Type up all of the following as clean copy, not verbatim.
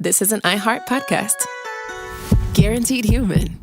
this is an iHeart podcast. Guaranteed human.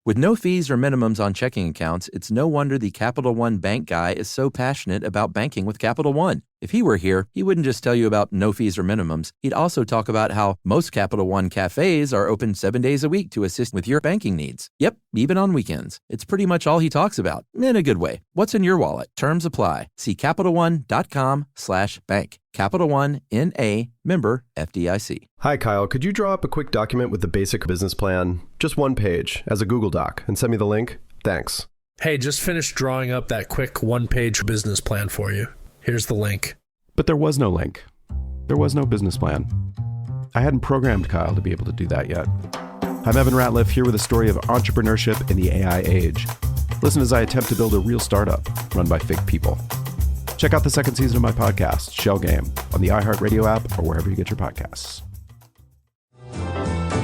With no fees or minimums on checking accounts, it's no wonder the Capital One bank guy is so passionate about banking with Capital One. If he were here, he wouldn't just tell you about no fees or minimums. He'd also talk about how most Capital One cafes are open 7 days a week to assist with your banking needs. Yep, even on weekends. It's pretty much all he talks about, in a good way. What's in your wallet? Terms apply. See CapitalOne.com/bank. Capital One, N.A., member FDIC. Hi, Kyle. Could you draw up a quick document with the basic business plan, just one page, as a Google Doc, and send me the link? Thanks. Hey, just finished drawing up that quick one-page business plan for you. Here's the link. But there was no link. There was no business plan. I hadn't programmed Kyle to be able to do that yet. I'm Evan Ratliff, here with a story of entrepreneurship in the AI age. Listen as I attempt to build a real startup run by fake people. Check out the second season of my podcast, Shell Game, on the iHeartRadio app or wherever you get your podcasts.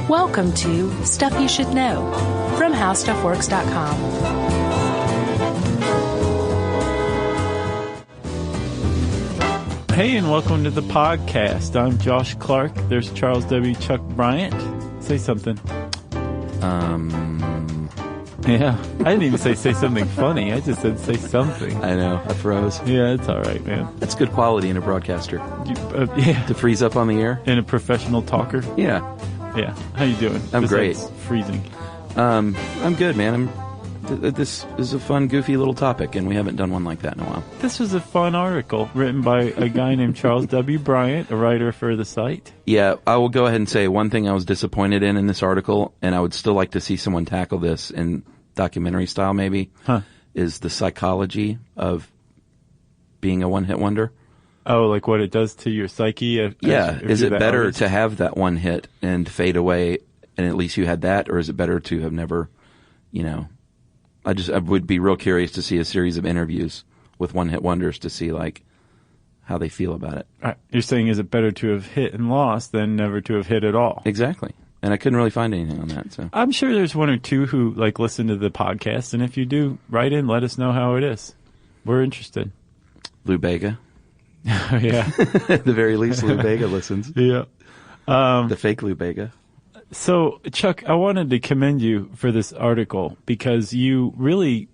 Welcome to Stuff You Should Know from HowStuffWorks.com. Hey, and welcome to the podcast. I'm Josh Clark. There's Charles W. Chuck Bryant. Say something. Yeah, I didn't even say something funny. I just said say something. I know, I froze. Yeah, it's all right, man. That's good quality in a broadcaster. Yeah. To freeze up on the air? And a professional talker? Yeah. Yeah. How you doing? I'm great. Freezing. I'm good, man. This is a fun, goofy little topic, and we haven't done one like that in a while. This was a fun article written by a guy named Charles W. Bryant, a writer for the site. Yeah, I will go ahead and say one thing I was disappointed in this article, and I would still like to see someone tackle this in documentary style maybe, is the psychology of being a one-hit wonder. Oh, like what it does to your psyche? If is it better artist? to have that one hit and fade away, and at least you had that, or is it better to have never, I would be real curious to see a series of interviews with one-hit wonders to see, like, how they feel about it. You're saying is it better to have hit and lost than never to have hit at all? Exactly. And I couldn't really find anything on that. So I'm sure there's one or two who, listen to the podcast, and if you do, write in, let us know how it is. We're interested. Lou Bega. Yeah. At the very least, Lou Bega listens. Yeah. The fake Lou Bega. So, Chuck, I wanted to commend you for this article because you really,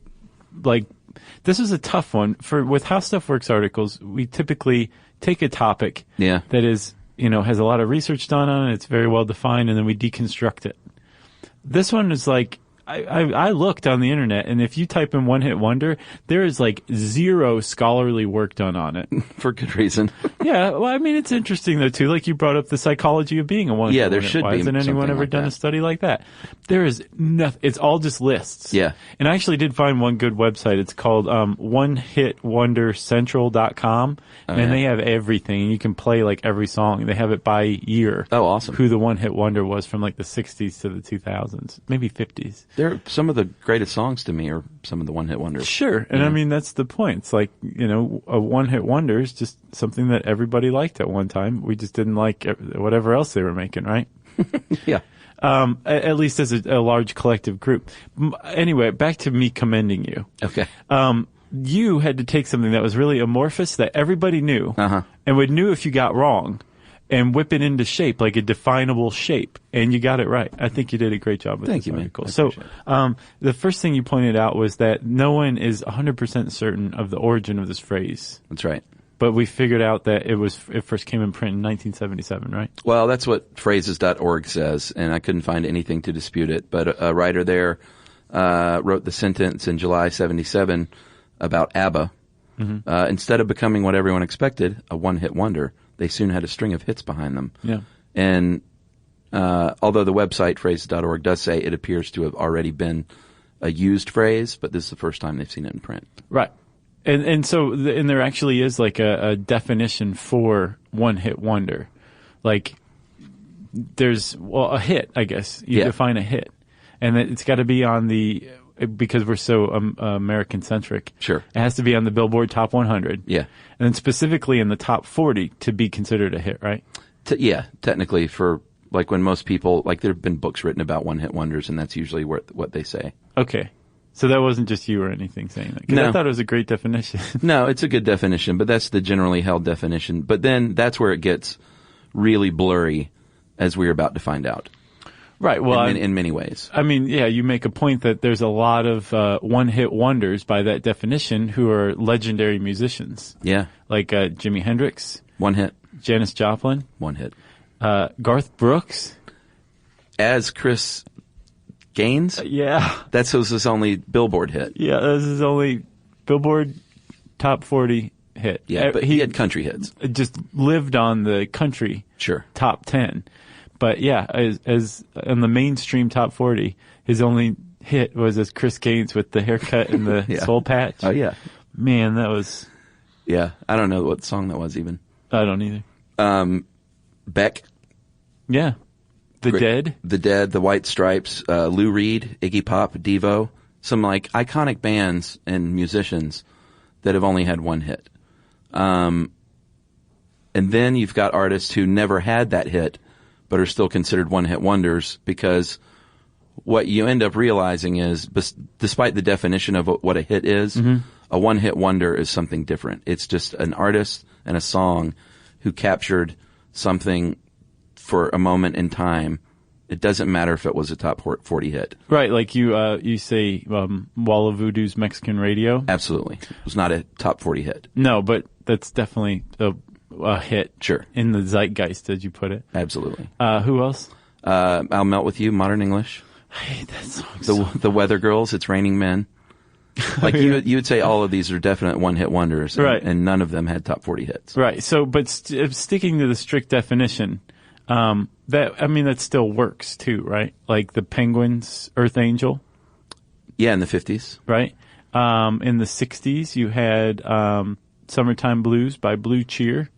this is a tough one. With How Stuff Works articles, we typically take a topic that is, has a lot of research done on it, it's very well defined, and then we deconstruct it. This one is I looked on the internet, and if you type in one-hit wonder, there is zero scholarly work done on it. For good reason. Yeah, well, I mean, it's interesting, though, too. You brought up the psychology of being a one-hit wonder. Yeah, there should be. Why hasn't anyone ever done a study like that? There is nothing. It's all just lists. Yeah. And I actually did find one good website. It's called onehitwondercentral.com, and they have everything. You can play, every song. They have it by year. Oh, awesome. Who the one-hit wonder was from, the 60s to the 2000s, maybe 50s. Some of the greatest songs to me are some of the one-hit wonders. Sure. And I mean, that's the point. It's a one-hit wonder is just something that everybody liked at one time. We just didn't like whatever else they were making, right? Yeah. At least as a large collective group. Anyway, back to me commending you. Okay. You had to take something that was really amorphous that everybody knew and would knew if you got wrong and whip it into shape, like a definable shape. And you got it right. I think you did a great job with this article. So, the first thing you pointed out was that no one is 100% certain of the origin of this phrase. That's right. But we figured out that it first came in print in 1977, right? Well, that's what phrases.org says, and I couldn't find anything to dispute it. But a writer there wrote the sentence in July 77 about ABBA. Mm-hmm. Instead of becoming what everyone expected, a one-hit wonder, they soon had a string of hits behind them. Yeah. And although the website, phrases.org, does say it appears to have already been a used phrase, but this is the first time they've seen it in print. Right. And so there actually is a definition for one-hit wonder. There's, a hit, I guess. You define a hit. And it's got to be on because we're so American-centric. Sure. It has to be on the Billboard Top 100. Yeah. And then specifically in the top 40 to be considered a hit, right? Technically for, when most people, there have been books written about one-hit wonders, and that's usually what they say. Okay. So that wasn't just you or anything saying that? Because I thought it was a great definition. No, it's a good definition, but that's the generally held definition. But then that's where it gets really blurry as we're about to find out. Right. Well, in many ways. I mean, yeah, you make a point that there's a lot of one-hit wonders by that definition who are legendary musicians. Yeah. Like Jimi Hendrix. One hit. Janis Joplin. One hit. Garth Brooks. As Chris Gaines? Yeah. That's his only Billboard hit. Yeah, this is only Billboard Top 40 hit. Yeah, but he had country hits. Just lived on the country top 10. But yeah, as on the mainstream top 40, his only hit was as Chris Gaines with the haircut and the soul patch. Oh, yeah. Man, that was... Yeah, I don't know what song that was even. I don't either. Beck. Yeah. The Dead. The Dead, The White Stripes, Lou Reed, Iggy Pop, Devo. Some like iconic bands and musicians that have only had one hit. And then you've got artists who never had that hit, but are still considered one-hit wonders, because what you end up realizing is, despite the definition of what a hit is, a one-hit wonder is something different. It's just an artist and a song who captured something for a moment in time. It doesn't matter if it was a top 40 hit. Right, like you say Wall of Voodoo's Mexican Radio. Absolutely. It was not a top 40 hit. No, but that's definitely a hit. Sure. In the zeitgeist, as you put it. Absolutely. Who else? I'll Melt With You, Modern English. I hate that song. The Weather Girls, It's Raining Men. Like you would say all of these are definite one-hit wonders, right? And none of them had top 40 hits, right? So, but sticking to the strict definition, that still works too, right? Like the Penguins' Earth Angel. Yeah, in the 50s, right? In the 60s, you had Summertime Blues by Blue Cheer,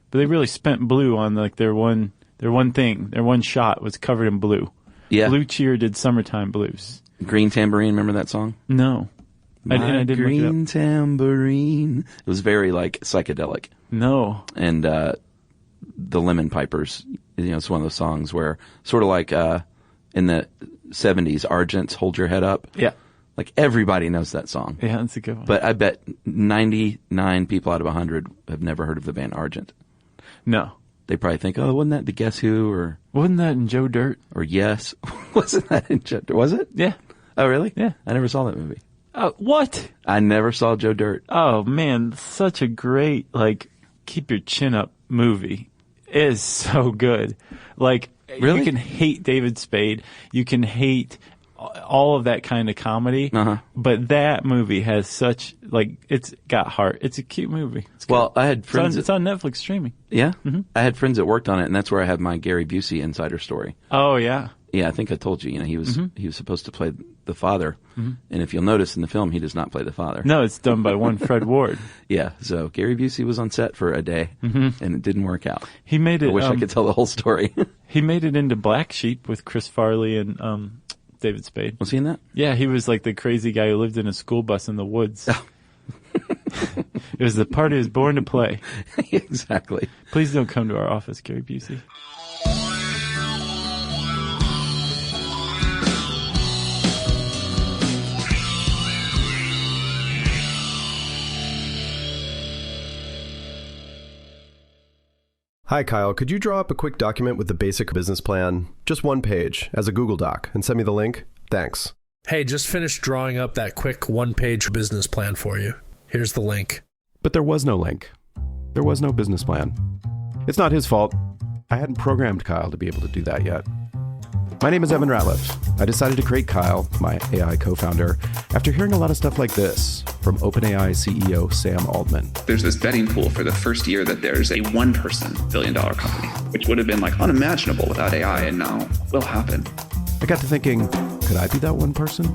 but they really spent blue on like their one thing. Their one shot was covered in blue. Yeah, Blue Cheer did Summertime Blues. Green Tambourine, remember that song? No. I didn't Green Tambourine. It was very like psychedelic. No. And the Lemon Pipers, it's one of those songs where sort of like in the 70s, Argent's Hold Your Head Up. Yeah. Like everybody knows that song. Yeah, that's a good one. But I bet 99 people out of 100 have never heard of the band Argent. No. They probably think, oh, wasn't that the Guess Who? Or wasn't that in Joe Dirt? Or Yes. Wasn't that in Joe Dirt? Was it? Yeah. Oh, really? Yeah. I never saw that movie. What? I never saw Joe Dirt. Oh, man. Such a great, keep your chin up movie. It is so good. Really? You can hate David Spade. You can hate all of that kind of comedy. Uh-huh. But that movie has such, it's got heart. It's a cute movie. I had friends. It's on Netflix streaming. Yeah? Mm-hmm. I had friends that worked on it, and that's where I have my Gary Busey insider story. Oh, yeah. Yeah, I think I told you. He was supposed to play the father, and if you'll notice in the film, he does not play the father. No, it's done by one Fred Ward. Yeah, so Gary Busey was on set for a day, and it didn't work out. He made it. I wish I could tell the whole story. He made it into Black Sheep with Chris Farley and David Spade. Was he in that? Yeah, he was like the crazy guy who lived in a school bus in the woods. It was the part he was born to play. Exactly. Please don't come to our office, Gary Busey. Hi, Kyle. Could you draw up a quick document with the basic business plan? Just one page, as a Google Doc, and send me the link? Thanks. Hey, just finished drawing up that quick one-page business plan for you. Here's the link. But there was no link. There was no business plan. It's not his fault. I hadn't programmed Kyle to be able to do that yet. My name is Evan Ratliff. I decided to create Kyle, my AI co-founder, after hearing a lot of stuff like this from OpenAI CEO Sam Altman. There's this betting pool for the first year that there's a one-person billion-dollar company, which would have been unimaginable without AI, and now will happen. I got to thinking, could I be that one person?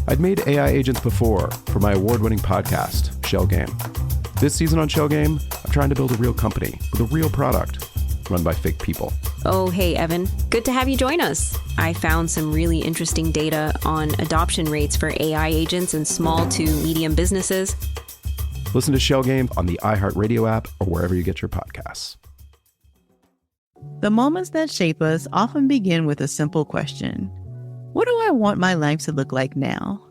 I'd made AI agents before for my award-winning podcast, Shell Game. This season on Shell Game, I'm trying to build a real company with a real product run by fake people. Oh, hey, Evan. Good to have you join us. I found some really interesting data on adoption rates for AI agents in small to medium businesses. Listen to Shell Game on the iHeartRadio app or wherever you get your podcasts. The moments that shape us often begin with a simple question. What do I want my life to look like now?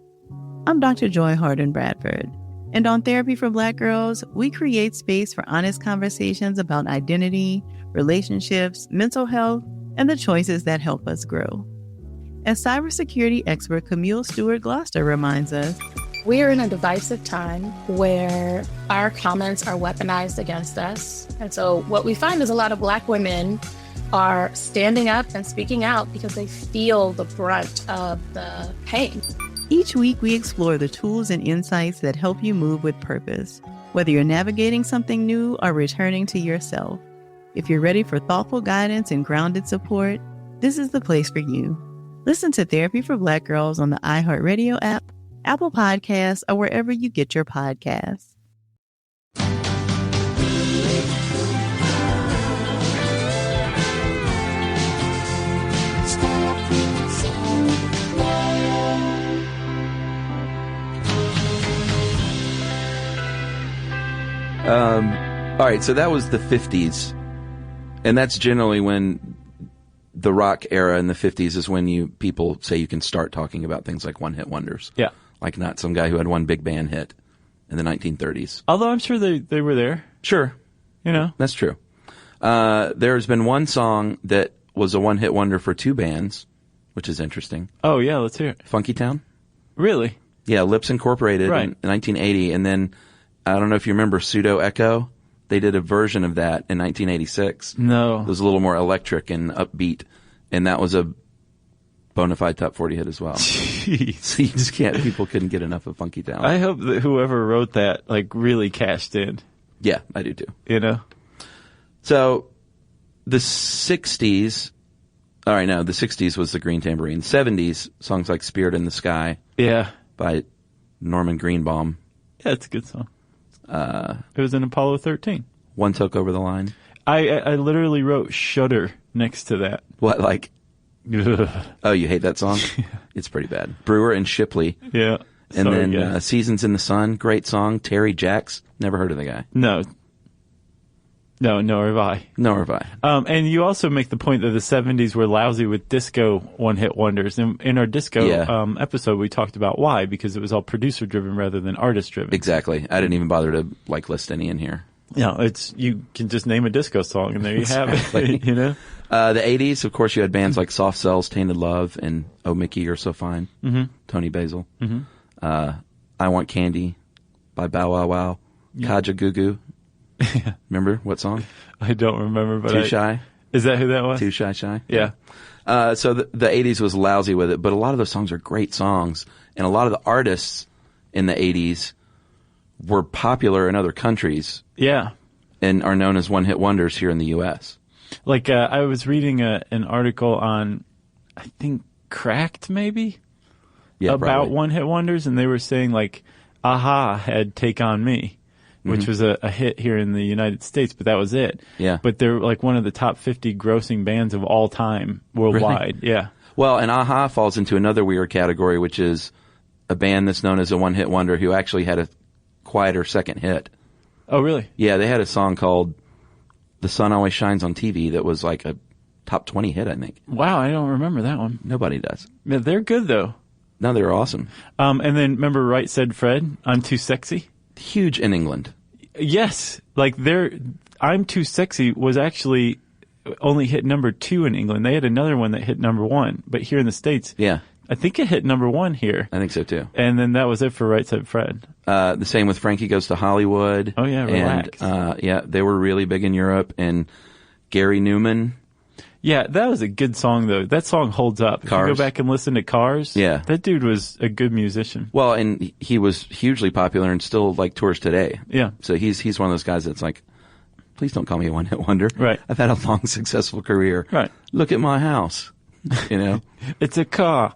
I'm Dr. Joy Harden Bradford, and on Therapy for Black Girls, we create space for honest conversations about identity, relationships, mental health, and the choices that help us grow. As cybersecurity expert Camille Stewart-Gloucester reminds us, we're in a divisive time where our comments are weaponized against us. And so what we find is a lot of Black women are standing up and speaking out because they feel the brunt of the pain. Each week, we explore the tools and insights that help you move with purpose, whether you're navigating something new or returning to yourself. If you're ready for thoughtful guidance and grounded support, this is the place for you. Listen to Therapy for Black Girls on the iHeartRadio app, Apple Podcasts, or wherever you get your podcasts. All right, so that was the 50s, and that's generally when the rock era in the 50s is when people say you can start talking about things like one-hit wonders. Yeah. Like not some guy who had one big band hit in the 1930s. Although I'm sure they were there. Sure. You know? That's true. There's been one song that was a one-hit wonder for two bands, which is interesting. Oh, yeah, let's hear it. Funky Town? Really? Yeah, Lips Incorporated right. in 1980, and then I don't know if you remember Pseudo Echo. They did a version of that in 1986. No. It was a little more electric and upbeat, and that was a bona fide top 40 hit as well. Jeez. So you just can't, people couldn't get enough of Funky Town. I hope that whoever wrote that, really cashed in. Yeah, I do too. You know? So, the 60s, all right, no, the 60s was the Green Tambourine. 70s, songs like Spirit in the Sky. Yeah. By Norman Greenbaum. Yeah, it's a good song. It was in Apollo 13. One Took Over the Line. I literally wrote Shudder next to that. What, like? Ugh. Oh, you hate that song? It's pretty bad. Brewer and Shipley. Yeah. And then Seasons in the Sun, great song. Terry Jacks, never heard of the guy. No, nor have I. Nor have I. And you also make the point that the 70s were lousy with disco one-hit wonders. And in our disco episode, we talked about why, because it was all producer-driven rather than artist-driven. Exactly. I didn't even bother to list any in here. Yeah, you can just name a disco song, and there you have it. You know. The 80s, of course, you had bands like Soft Cells, Tainted Love, and Oh Mickey, You're So Fine. Mm-hmm. Tony Basil. Mm-hmm. I Want Candy by Bow Wow Wow. Yeah. Kaja Gugu. Remember what song? I don't remember, but Too Shy. Is that who that was? Too Shy. Yeah. So the 80s was lousy with it, but a lot of those songs are great songs, and a lot of the artists in the 80s were popular in other countries. Yeah. And are known as one-hit wonders here in the U.S. I was reading an article on, I think, Cracked maybe? Yeah, about probably. one-hit wonders, and they were saying, Aha had Take On Me, which was a hit here in the United States, but that was it. Yeah. But they're one of the top 50 grossing bands of all time worldwide. Really? Yeah. Well, and Aha falls into another weird category, which is a band that's known as a one-hit wonder who actually had a quieter second hit. Oh, really? Yeah, they had a song called The Sun Always Shines on TV that was a top 20 hit, I think. Wow, I don't remember that one. Nobody does. Yeah, they're good, though. No, they're awesome. And then, remember Right Said Fred, I'm Too Sexy? Huge in England. Yes. I'm Too Sexy was actually only hit number 2 in England. They had another one that hit number 1. But here in the States, yeah, I think it hit number 1 here. I think so, too. And then that was it for Right Said Fred. The same with Frankie Goes to Hollywood. Oh, yeah, Relax. And, they were really big in Europe. And Gary Newman. Yeah, that was a good song, though. That song holds up. Cars. If you go back and listen to Cars, yeah, that dude was a good musician. Well, and he was hugely popular and still tours today. Yeah. So he's one of those guys that's please don't call me a one-hit wonder. Right. I've had a long, successful career. Right. Look at my house. It's a car.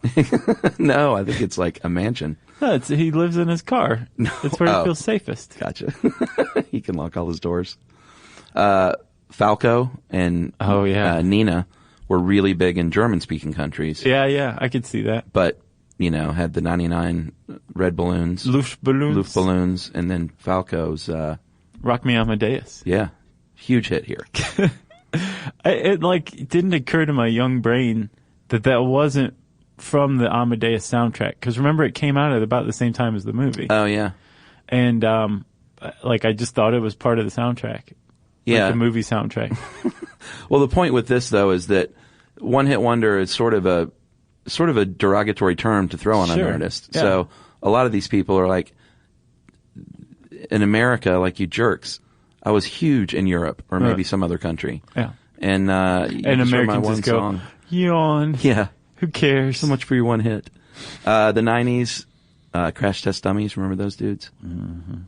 No, I think it's a mansion. No, he lives in his car. No. It's where he feels safest. Gotcha. He can lock all his doors. Falco and Nina were really big in German-speaking countries. Yeah, I could see that. But, had the 99 red balloons. Luftballons. And then Falco's... Rock Me Amadeus. Yeah. Huge hit here. It didn't occur to my young brain that wasn't from the Amadeus soundtrack. Because remember, it came out at about the same time as the movie. Oh, yeah. And, I just thought it was part of the soundtrack. Yeah. The movie soundtrack. Well, the point with this, though, is that one hit wonder is sort of a derogatory term to throw on an artist. Yeah. So a lot of these people are like, in America, like, you jerks. I was huge in Europe or maybe some other country. Yeah. And Americans just go, song. yawn. Yeah. Who cares? So much for your one hit. The 90s, Crash Test Dummies, remember those dudes? Mm-hmm.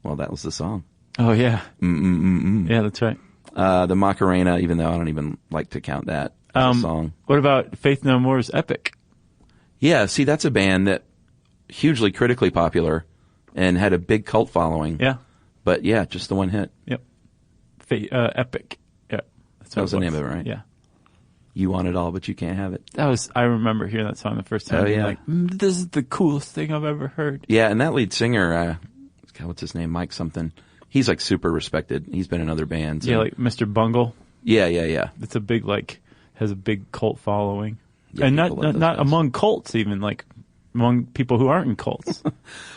Well, that was the song. Oh, yeah. Mm-mm-mm-mm. Yeah, that's right. The Macarena, even though I don't even like to count that as a song. What about Faith No More's Epic? Yeah, see, that's a band that hugely critically popular and had a big cult following. Yeah. But yeah, just the one hit. Yep. Epic. Yeah. That was the name of it, right? Yeah. You want it all, but you can't have it. I remember hearing that song the first time. Oh, yeah. Like, this is the coolest thing I've ever heard. Yeah, and that lead singer, God, what's his name? Mike something. He's like super respected. He's been in other bands. Yeah, like Mr. Bungle. Yeah. It's a big, has a big cult following. Yeah, and people love not those among cults even, like among people who aren't in cults. All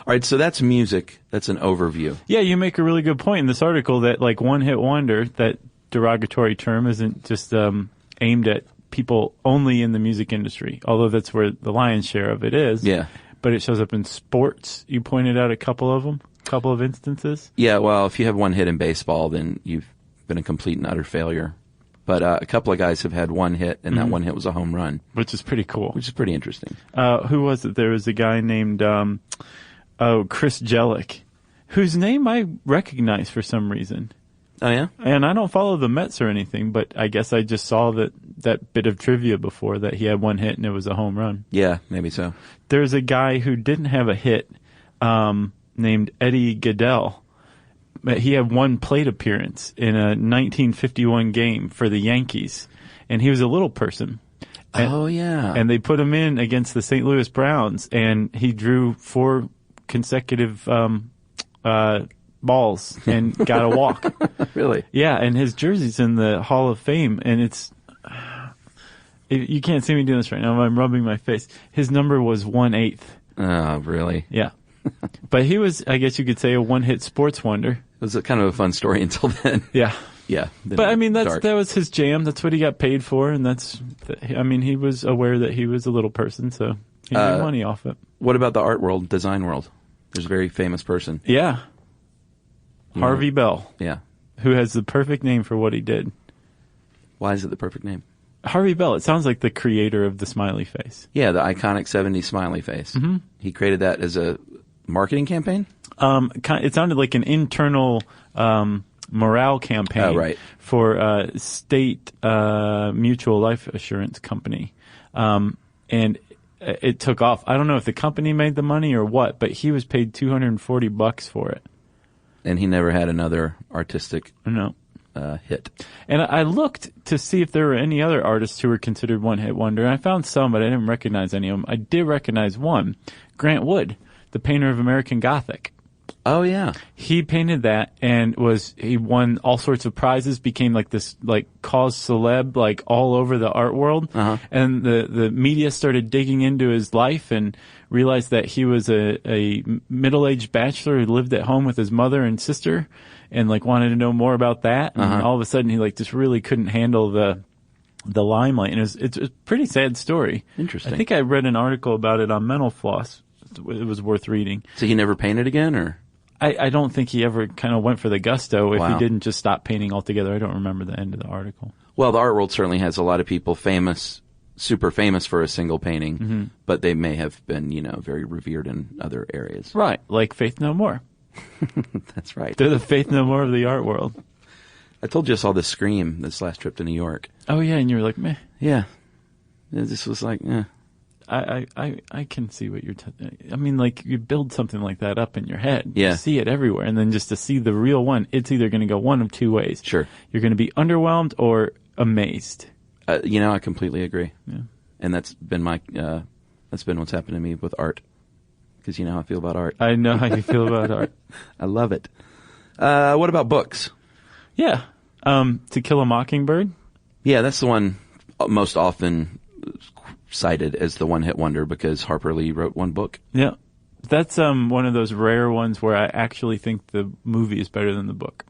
right, so that's music. That's an overview. Yeah, you make a really good point in this article that like one hit wonder, that derogatory term isn't just aimed at people only in the music industry, although that's where the lion's share of it is. Yeah. But it shows up in sports. You pointed out a couple of instances. Yeah, well, if you have one hit in baseball, then you've been a complete and utter failure. But a couple of guys have had one hit, and that one hit was a home run. Which is pretty cool. Which is pretty interesting. Who was it? There was a guy named Chris Jellick, whose name I recognize for some reason. Oh, yeah? And I don't follow the Mets or anything, but I guess I just saw that bit of trivia before, that he had one hit and it was a home run. Yeah, maybe so. There's a guy who didn't have a hit named Eddie Goodell. But he had one plate appearance in a 1951 game for the Yankees, and he was a little person. Oh, yeah. And they put him in against the St. Louis Browns, and he drew 4 consecutive balls and got a walk. Really? Yeah, and his jersey's in the Hall of Fame, and you can't see me doing this right now. I'm rubbing my face. His number was 1/8. Oh, really? Yeah. But he was, I guess you could say, a one-hit sports wonder. It was a kind of a fun story until then. Yeah. Yeah. But I mean, that was his jam. That's what he got paid for, and he was aware that he was a little person, so he made money off it. What about the art world, design world? There's a very famous person. Yeah. Harvey Bell. Yeah. Who has the perfect name for what he did. Why is it the perfect name? Harvey Bell. It sounds like the creator of the smiley face. Yeah, the iconic 70s smiley face. Mm-hmm. He created that as a marketing campaign? It sounded like an internal morale campaign for State Mutual Life Assurance Company. And it took off. I don't know if the company made the money or what, but he was paid $240 for it. And he never had another artistic hit. And I looked to see if there were any other artists who were considered one-hit wonder, and I found some, but I didn't recognize any of them. I did recognize one, Grant Wood, the painter of American Gothic. Oh, yeah. He painted that and he won all sorts of prizes, became like this, like, cause celeb, like, all over the art world. Uh-huh. And the media started digging into his life and realized that he was a middle-aged bachelor who lived at home with his mother and sister and, like, wanted to know more about that. And all of a sudden he, like, just really couldn't handle the limelight. And it's a pretty sad story. Interesting. I think I read an article about it on Mental Floss. It was worth reading. So he never painted again, or? I don't think he ever kind of went for the gusto if Wow. he didn't just stop painting altogether. I don't remember the end of the article. Well, the art world certainly has a lot of people super famous for a single painting, but they may have been, very revered in other areas. Right, like Faith No More. That's right. They're the Faith No More of the art world. I told you I saw the Scream this last trip to New York. Oh, yeah, and you were like, meh. Yeah. This was like, eh. I can see what you're I mean, like, you build something like that up in your head. Yeah. You see it everywhere. And then just to see the real one, it's either going to go one of two ways. Sure. You're going to be underwhelmed or amazed. I completely agree. Yeah. And that's been what's happened to me with art. Because you know how I feel about art. I know how you feel about art. I love it. What about books? Yeah. To Kill a Mockingbird. Yeah, that's the one most often cited as the one-hit wonder because Harper Lee wrote one book. Yeah. That's one of those rare ones where I actually think the movie is better than the book.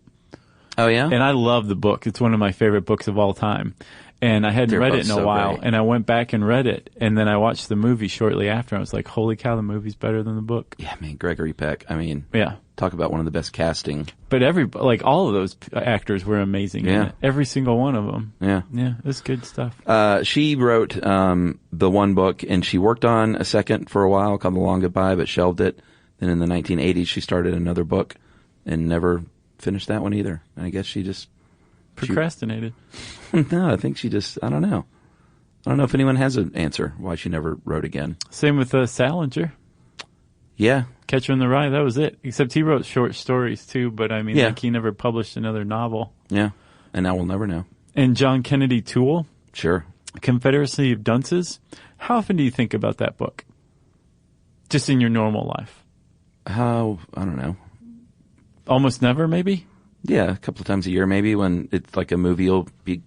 Oh, yeah? And I love the book. It's one of my favorite books of all time. And I hadn't They're read both it in a so while, great. and I went back and read it, and then I watched the movie shortly after. I was like, holy cow, the movie's better than the book. Yeah, man, Gregory Peck. I mean, Yeah. talk about one of the best casting. But all of those actors were amazing. Yeah. In it. Every single one of them. Yeah. Yeah, it's good stuff. She wrote the one book, and she worked on a second for a while called The Long Goodbye, but shelved it. Then in the 1980s, she started another book and never finished that one either. And I guess she just... Procrastinated. No, I think she just... I don't know. I don't know if anyone has an answer why she never wrote again. Same with Salinger. Yeah. Catcher in the Rye, that was it. Except he wrote short stories too, but I mean, Yeah. like he never published another novel. Yeah. And now we'll never know. And John Kennedy Toole, Sure. Confederacy of Dunces. How often do you think about that book? Just in your normal life? How... I don't know. Almost never, maybe? Yeah, a couple of times a year maybe when it's like a movie will be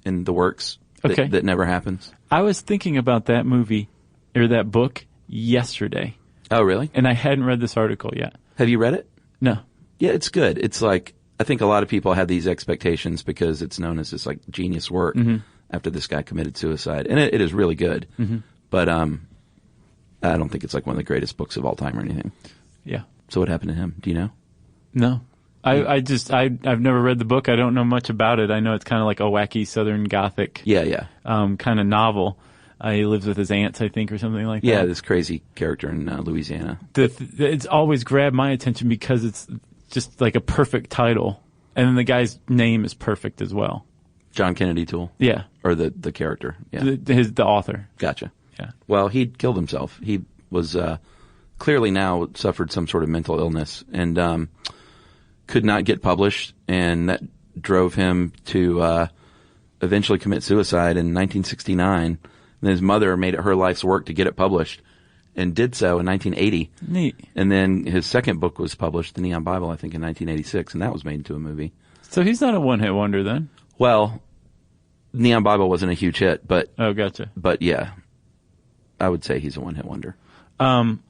in the works Okay. that never happens. I was thinking about that movie, or that book, yesterday. Oh, really? And I hadn't read this article yet. Have you read it? No. Yeah, it's good. It's like, I think a lot of people have these expectations because it's known as this like genius work after this guy committed suicide. And it is really good. But I don't think it's like one of the greatest books of all time or anything. Yeah. So what happened to him? Do you know? No. I've never read the book. I don't know much about it. I know it's kind of like a wacky Southern Gothic Yeah. kind of novel. He lives with his aunts, I think, or something like that. Yeah, this crazy character in Louisiana. It's always grabbed my attention because it's just like a perfect title. And then the guy's name is perfect as well. John Kennedy Toole? Yeah. Or the character? Yeah. The author. Gotcha. Yeah. Well, he killed himself. He was clearly now suffered some sort of mental illness and could not get published, and that drove him to eventually commit suicide in 1969. And his mother made it her life's work to get it published and did so in 1980. Neat. And then his second book was published, The Neon Bible, I think, in 1986, and that was made into a movie. So he's not a one-hit wonder then? Well, Neon Bible wasn't a huge hit, but... Oh, gotcha. But yeah, I would say he's a one-hit wonder. And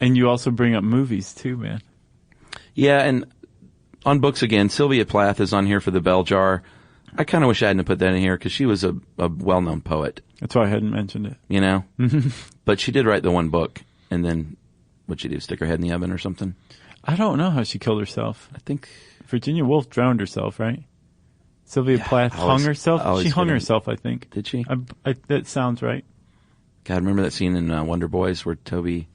you also bring up movies too, man. Yeah, and on books again, Sylvia Plath is on here for The Bell Jar. I kind of wish I hadn't put that in here because she was a well-known poet. That's why I hadn't mentioned it. You know? But she did write the one book, and then what'd she do, stick her head in the oven or something? I don't know how she killed herself. I think... Virginia Woolf drowned herself, right? Sylvia Plath hung herself? She hung herself, I think. Did she? That sounds right. God, remember that scene in Wonder Boys where Tobey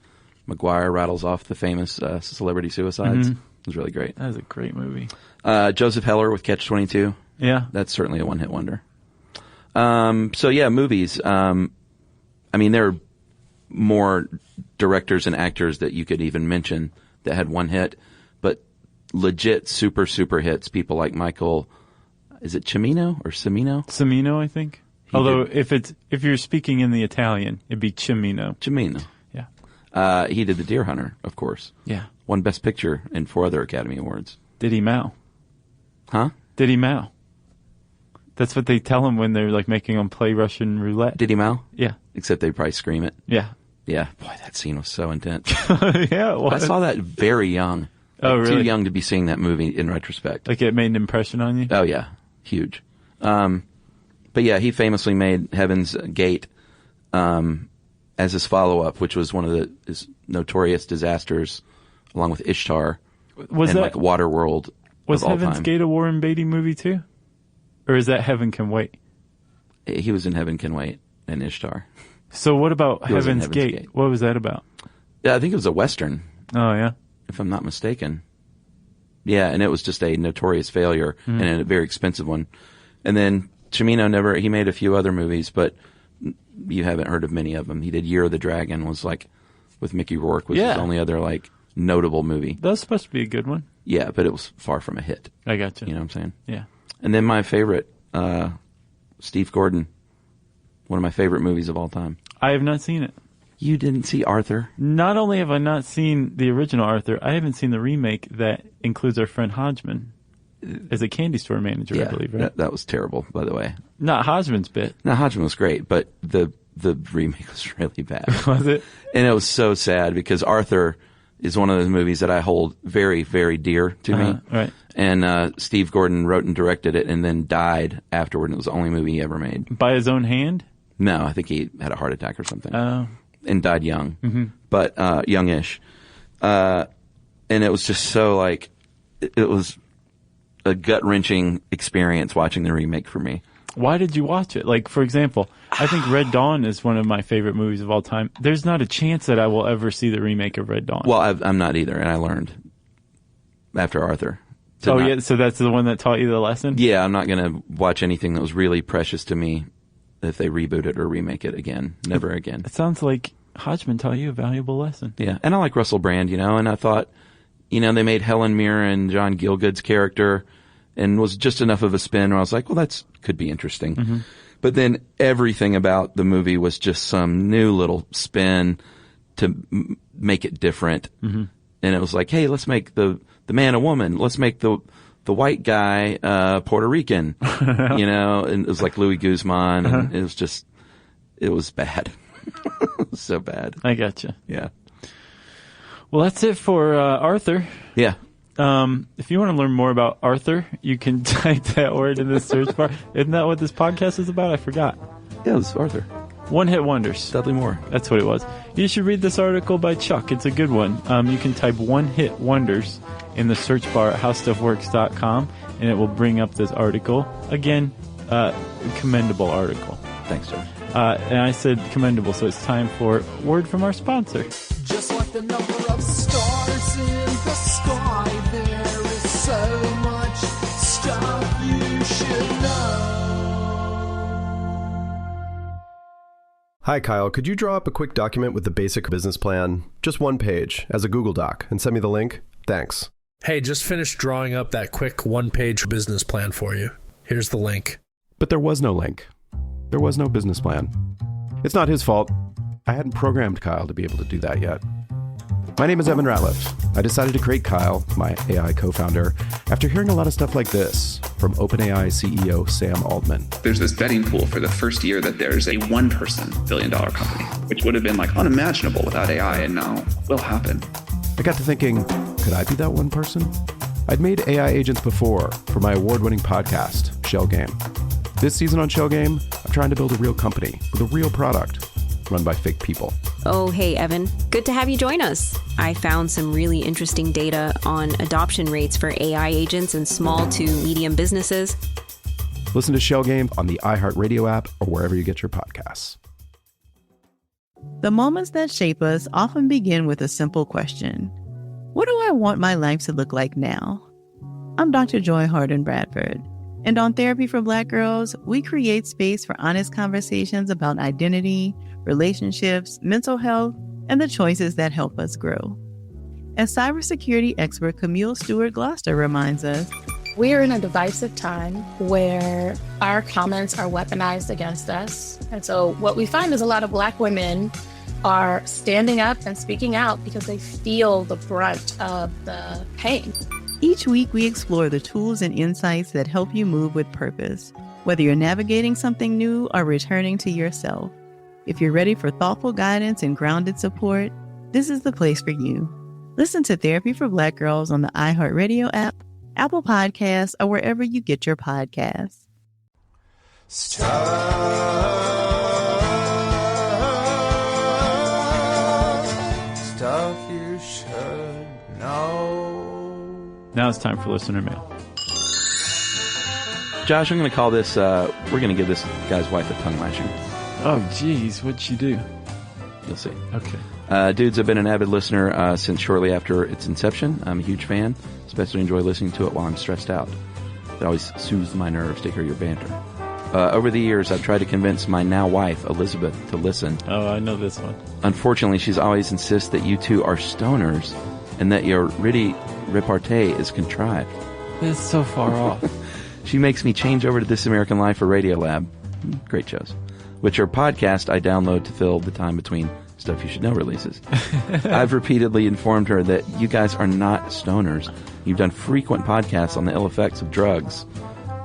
Maguire rattles off the famous celebrity suicides? It was really great. That was a great movie. Joseph Heller with Catch-22. Yeah. That's certainly a one-hit wonder. So yeah, movies. I mean, there are more directors and actors that you could even mention that had one hit, but legit super hits. People like Michael, is it Cimino or Cimino? Cimino, I think. Although if you're speaking in the Italian, it'd be Cimino. Cimino. Yeah. He did The Deer Hunter, of course. Yeah. Won Best Picture and 4 other Academy Awards. Did he Mao? Huh? Did he Mao? That's what they tell him when they're like making him play Russian roulette. Did he Mao? Yeah. Except they probably scream it. Yeah. Yeah. Boy, that scene was so intense. Yeah, it was. I saw that very young. Oh, really? Too young to be seeing that movie in retrospect. Like it made an impression on you? Oh, yeah. Huge. But yeah, he famously made Heaven's Gate as his follow-up, which was one of his notorious disasters, along with Ishtar Was and that like Waterworld was of all Heaven's time. Gate a Warren Beatty movie too? Or is that Heaven Can Wait? He was in Heaven Can Wait and Ishtar. So what about He was in Heaven's Gate? What was that about? Yeah, I think it was a Western. Oh, yeah? If I'm not mistaken. Yeah, and it was just a notorious failure and a very expensive one. And then Cimino he made a few other movies, but you haven't heard of many of them. He did Year of the Dragon, was like, with Mickey Rourke, was his only other like notable movie. That was supposed to be a good one. Yeah, but it was far from a hit. I gotcha. You know what I'm saying? Yeah. And then my favorite, Steve Gordon, one of my favorite movies of all time. I have not seen it. You didn't see Arthur? Not only have I not seen the original Arthur, I haven't seen the remake that includes our friend Hodgman as a candy store manager, I believe, right? That was terrible, by the way. Not Hodgman's bit. No, Hodgman was great, but the remake was really bad. Was it? And it was so sad because Arthur is one of those movies that I hold very, very dear to me. Right. And Steve Gordon wrote and directed it and then died afterward. It was the only movie he ever made. By his own hand? No, I think he had a heart attack or something. Oh. And died young. Mm-hmm. But youngish. And it was just so like, it was a gut-wrenching experience watching the remake for me. Why did you watch it? Like, for example, I think Red Dawn is one of my favorite movies of all time. There's not a chance that I will ever see the remake of Red Dawn. Well, I'm not either, and I learned after Arthur. Yeah, so that's the one that taught you the lesson? Yeah, I'm not going to watch anything that was really precious to me if they reboot it or remake it again. Never again. It sounds like Hodgman taught you a valuable lesson. Yeah, and I like Russell Brand, and I thought, they made Helen Mirren, John Gielgud's character, and was just enough of a spin where I was like, well, that's could be interesting. Mm-hmm. But then everything about the movie was just some new little spin to make it different. Mm-hmm. And it was like, hey, let's make the man a woman. Let's make the white guy Puerto Rican. And it was like Louis Guzman. And it was bad. It was so bad. I gotcha. Yeah. Well, that's it for Arthur. Yeah. If you want to learn more about Arthur, you can type that word in the search bar. Isn't that what this podcast is about? I forgot. Yeah, it was Arthur. One-hit wonders. Dudley Moore. That's what it was. You should read this article by Chuck. It's a good one. You can type one-hit wonders in the search bar at howstuffworks.com, and it will bring up this article. Again, commendable article. Thanks, sir. And I said commendable, so it's time for word from our sponsor. Just like the number of stars in the sky, there is so much stuff you should know. Hi, Kyle. Could you draw up a quick document with the basic business plan? Just one page, as a Google Doc, and send me the link? Thanks. Hey, just finished drawing up that quick one-page business plan for you. Here's the link. But there was no link. There was no business plan. It's not his fault. I hadn't programmed Kyle to be able to do that yet. My name is Evan Ratliff. I decided to create Kyle, my AI co-founder, after hearing a lot of stuff like this from OpenAI CEO Sam Altman. There's this betting pool for the first year that there's a one-person billion-dollar company, which would have been like unimaginable without AI, and now will happen. I got to thinking, could I be that one person? I'd made AI agents before for my award-winning podcast, Shell Game. This season on Shell Game, I'm trying to build a real company with a real product run by fake people. Oh, hey, Evan. Good to have you join us. I found some really interesting data on adoption rates for AI agents in small to medium businesses. Listen to Shell Game on the iHeartRadio app or wherever you get your podcasts. The moments that shape us often begin with a simple question. What do I want my life to look like now? I'm Dr. Joy Harden Bradford, and on Therapy for Black Girls, we create space for honest conversations about identity, relationships, mental health, and the choices that help us grow. As cybersecurity expert Camille Stewart-Gloucester reminds us, we are in a divisive time where our comments are weaponized against us. And so what we find is a lot of Black women are standing up and speaking out because they feel the brunt of the pain. Each week, we explore the tools and insights that help you move with purpose, whether you're navigating something new or returning to yourself. If you're ready for thoughtful guidance and grounded support, this is the place for you. Listen to Therapy for Black Girls on the iHeartRadio app, Apple Podcasts, or wherever you get your podcasts. Stuff you should know. Now it's time for listener mail. Josh, I'm going to call this, we're going to give this guy's wife a tongue lashing. Oh, geez. What'd she do? You'll see. Okay. Dudes, I've been an avid listener since shortly after its inception. I'm a huge fan. Especially enjoy listening to it while I'm stressed out. It always soothes my nerves to hear your banter. Over the years, I've tried to convince my now wife, Elizabeth, to listen. Oh, I know this one. Unfortunately, she's always insists that you two are stoners and that your witty repartee is contrived. It's so far off. She makes me change over to This American Life or Radiolab. Great shows. Which are podcasts I download to fill the time between Stuff You Should Know releases. I've repeatedly informed her that you guys are not stoners. You've done frequent podcasts on the ill effects of drugs,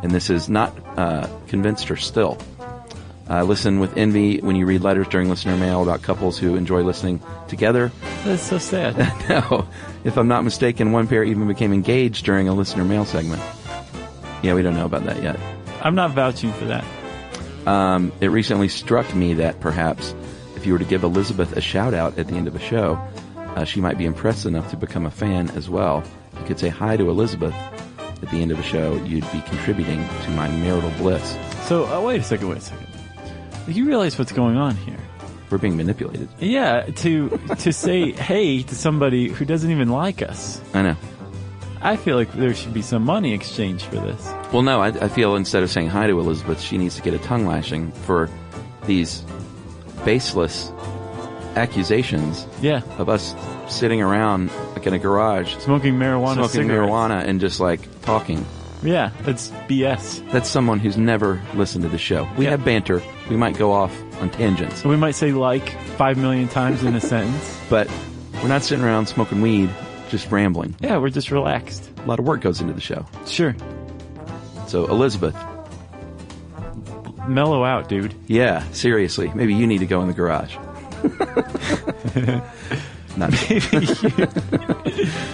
and this has not convinced her still. Listen with envy when you read letters during listener mail about couples who enjoy listening together. That's so sad. No. If I'm not mistaken, one pair even became engaged during a listener mail segment. Yeah, we don't know about that yet. I'm not vouching for that. It recently struck me that perhaps if you were to give Elizabeth a shout-out at the end of a show, she might be impressed enough to become a fan as well. You could say hi to Elizabeth at the end of a show. You'd be contributing to my marital bliss. So, wait a second. You realize what's going on here? We're being manipulated. Yeah, to say hey to somebody who doesn't even like us. I know. I feel like there should be some money exchanged for this. Well, no, I feel instead of saying hi to Elizabeth, she needs to get a tongue lashing for these baseless accusations of us sitting around like in a garage smoking marijuana and just like talking. Yeah, that's BS. That's someone who's never listened to the show. We have banter. We might go off on tangents. We might say 5 million times in a sentence. But we're not sitting around smoking weed, just rambling. Yeah, we're just relaxed. A lot of work goes into the show. Sure. So, Elizabeth. Mellow out, dude. Yeah, seriously. Maybe you need to go in the garage. Not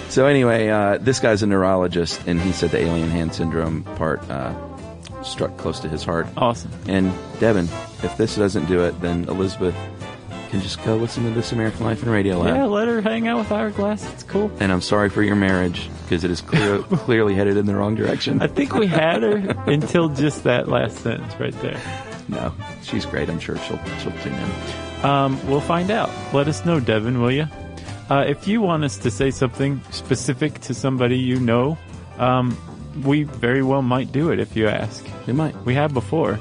So anyway, this guy's a neurologist, and he said the alien hand syndrome part struck close to his heart. Awesome. And Devin, if this doesn't do it, then Elizabeth can just go listen to This American Life in Radio Lab. Yeah, let her hang out with Hourglass. It's cool. And I'm sorry for your marriage, because it is clearly headed in the wrong direction. I think we had her until just that last sentence right there. No, she's great. I'm sure she'll tune in. We'll find out. Let us know, Devin, will you? If you want us to say something specific to somebody you know, we very well might do it if you ask. We might. We have before.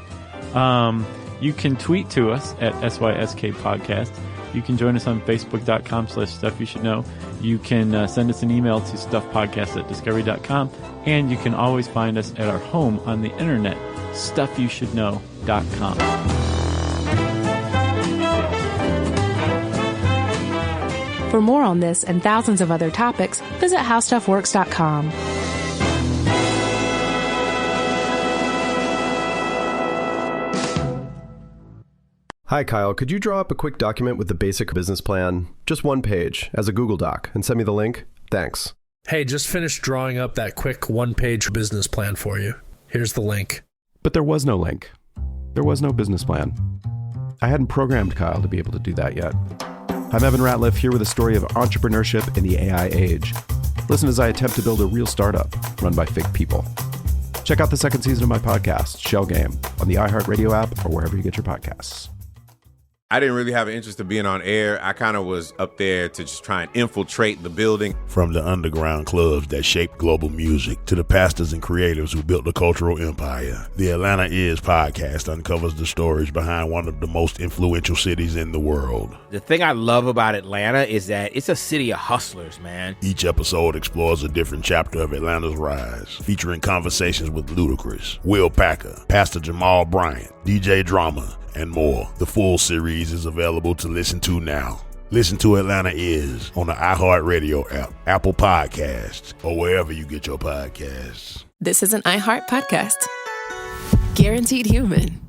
You can tweet to us at SYSK Podcast. You can join us on Facebook.com/StuffYouShouldKnow. You can send us an email to StuffPodcast@Discovery.com. And you can always find us at our home on the internet, StuffYouShouldKnow.com. For more on this and thousands of other topics, visit HowStuffWorks.com. Hi, Kyle. Could you draw up a quick document with the basic business plan, just one page, as a Google Doc, and send me the link? Thanks. Hey, just finished drawing up that quick one-page business plan for you. Here's the link. But there was no link. There was no business plan. I hadn't programmed Kyle to be able to do that yet. I'm Evan Ratliff, here with a story of entrepreneurship in the AI age. Listen as I attempt to build a real startup run by fake people. Check out the second season of my podcast, Shell Game, on the iHeartRadio app or wherever you get your podcasts. I didn't really have an interest in being on air. I kind of was up there to just try and infiltrate the building. From the underground clubs that shaped global music to the pastors and creatives who built the cultural empire, the Atlanta Is podcast uncovers the stories behind one of the most influential cities in the world. The thing I love about Atlanta is that it's a city of hustlers, man. Each episode explores a different chapter of Atlanta's rise, featuring conversations with Ludacris, Will Packer, Pastor Jamal Bryant, DJ Drama, and more. The full series is available to listen to now. Listen to Atlanta Is on the iHeartRadio app, Apple Podcasts, or wherever you get your podcasts. This is an iHeart podcast. Guaranteed human.